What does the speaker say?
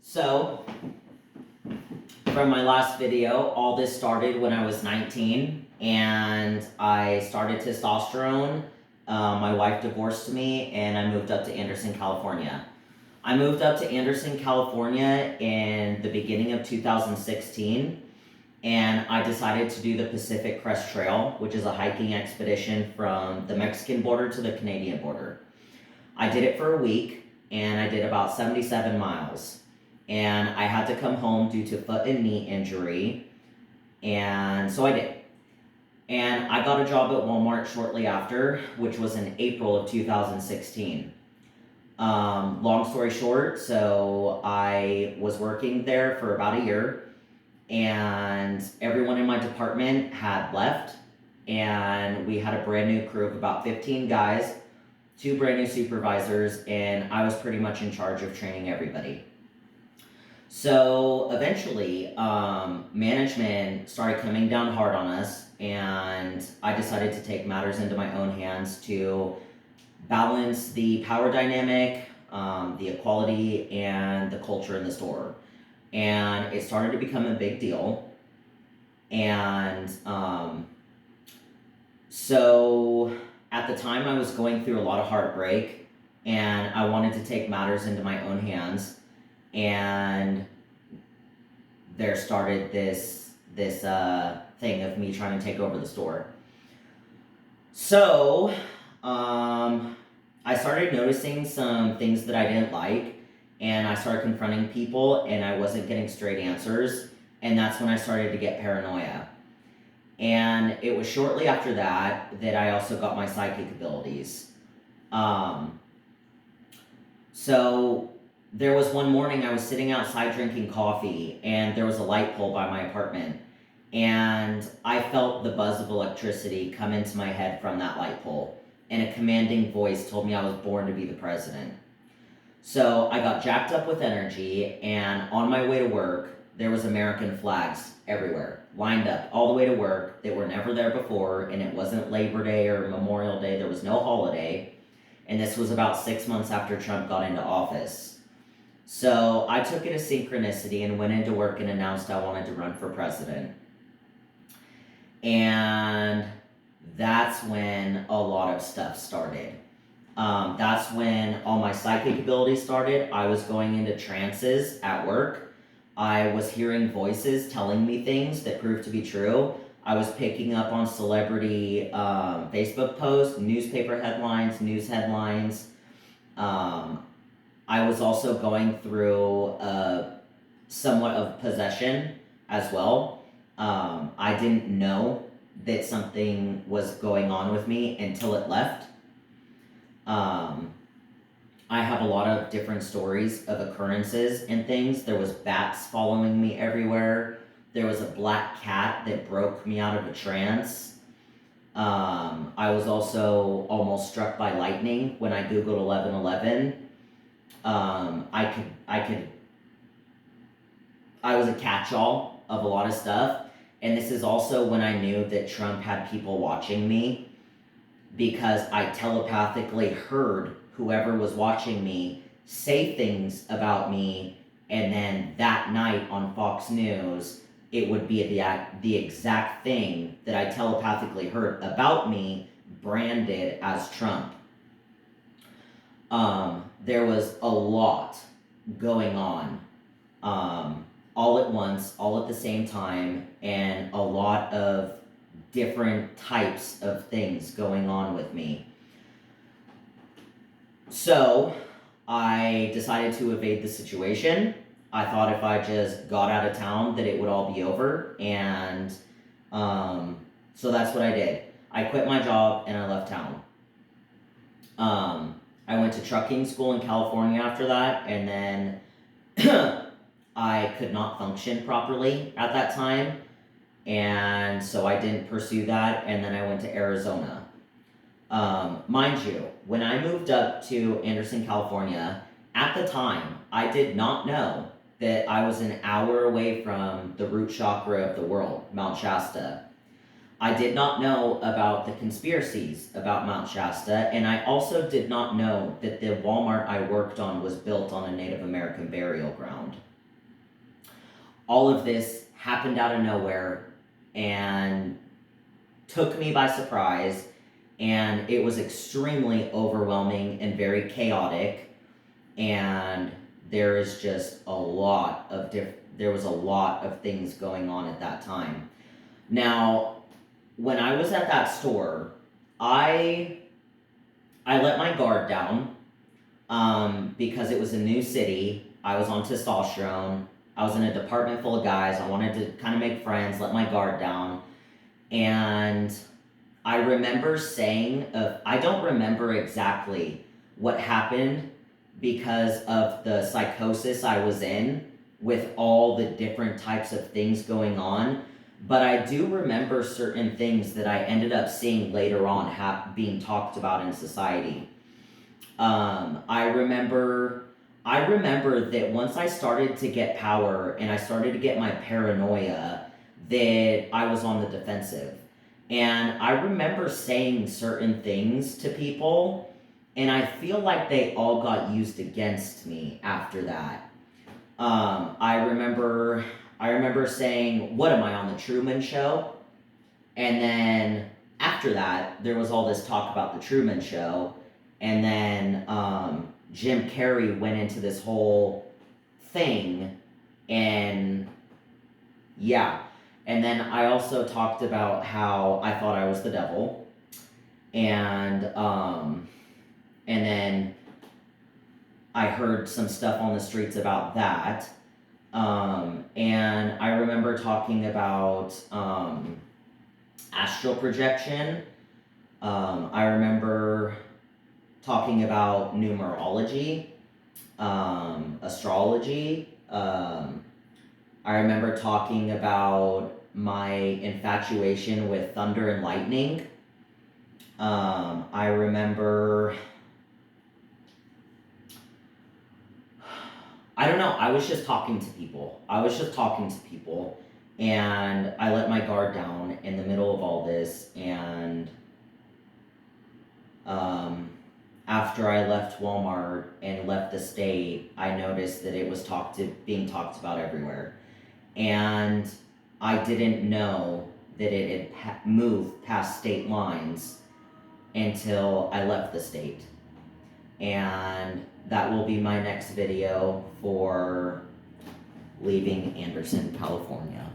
So, from my last video, all this started when I was 19 and I started testosterone. My wife divorced me and I moved up to Anderson, California. I moved up to Anderson, California in the beginning of 2016 and I decided to do the Pacific Crest Trail, which is a hiking expedition from the Mexican border to the Canadian border. I did it for a week and I did about 77 miles. And I had to come home due to foot and knee injury, and so I did. And I got a job at Walmart shortly after, which was in April of 2016. Long story short, so I was working there for about a year, and everyone in my department had left, and we had a brand new crew of about 15 guys, 2 brand new supervisors, and I was pretty much in charge of training everybody. So eventually, management started coming down hard on us, and I decided to take matters into my own hands to balance the power dynamic, the equality, and the culture in the store. And it started to become a big deal. And so at the time, I was going through a lot of heartbreak, and I wanted to take matters into my own hands. And there started this thing of me trying to take over the store. So I started noticing some things that I didn't like, and I started confronting people, and I wasn't getting straight answers, and that's when I started to get paranoia. And it was shortly after that that I also got my psychic abilities. So there was one morning I was sitting outside drinking coffee and there was a light pole by my apartment, and I felt the buzz of electricity come into my head from that light pole, and a commanding voice told me I was born to be the president. So I got jacked up with energy, and on my way to work there was American flags everywhere, lined up all the way to work. They were never there before, and it wasn't Labor Day or Memorial Day. There was no holiday, and this was about 6 months after Trump got into office. So I took it as synchronicity and went into work and announced I wanted to run for president. And that's when a lot of stuff started. That's when all my psychic abilities started. I was going into trances at work. I was hearing voices telling me things that proved to be true. I was picking up on celebrity Facebook posts, newspaper headlines, news headlines. I was also going through somewhat of possession as well. I didn't know that something was going on with me until it left. I have a lot of different stories of occurrences and things. There was bats following me everywhere. There was a black cat that broke me out of a trance. I was also almost struck by lightning when I Googled 1111. I was a catch-all of a lot of stuff, and this is also when I knew that Trump had people watching me, because I telepathically heard whoever was watching me say things about me, and then that night on Fox News, it would be the exact thing that I telepathically heard about me branded as Trump. There was a lot going on, all at once, all at the same time, and a lot of different types of things going on with me. So I decided to evade the situation. I thought if I just got out of town that it would all be over, and so that's what I did. I quit my job and I left town. I went to trucking school in California after that, and then I could not function properly at that time, and so I didn't pursue that, and then I went to Arizona. Mind you, when I moved up to Anderson, California, at the time, I did not know that I was an hour away from the root chakra of the world, Mount Shasta. I did not know about the conspiracies about Mount Shasta, and I also did not know that the Walmart I worked on was built on a Native American burial ground. all of this happened out of nowhere and took me by surprise, and it was extremely overwhelming and very chaotic, and there is just a lot of there was a lot of things going on at that time. Now, when I was at that store, I let my guard down, because it was a new city. I was on testosterone. I was in a department full of guys. I wanted to kind of make friends, let my guard down. And I remember saying, I don't remember exactly what happened because of the psychosis I was in with all the different types of things going on. But I do remember certain things that I ended up seeing later on being talked about in society. I remember that once I started to get power and I started to get my paranoia, that I was on the defensive. And I remember saying certain things to people, and I feel like they all got used against me after that. I remember saying, "What am I, on the Truman Show?" And then after that, there was all this talk about the Truman Show, and then Jim Carrey went into this whole thing, and yeah. And then I also talked about how I thought I was the devil, and then I heard some stuff on the streets about that. And I remember talking about astral projection. I remember talking about numerology, astrology. I remember talking about my infatuation with thunder and lightning. I remember, I don't know, I was just talking to people. And I let my guard down in the middle of all this, and after I left Walmart and left the state, I noticed that it was being talked about everywhere. And I didn't know that it had moved past state lines until I left the state. And that will be my next video for leaving Anderson, California.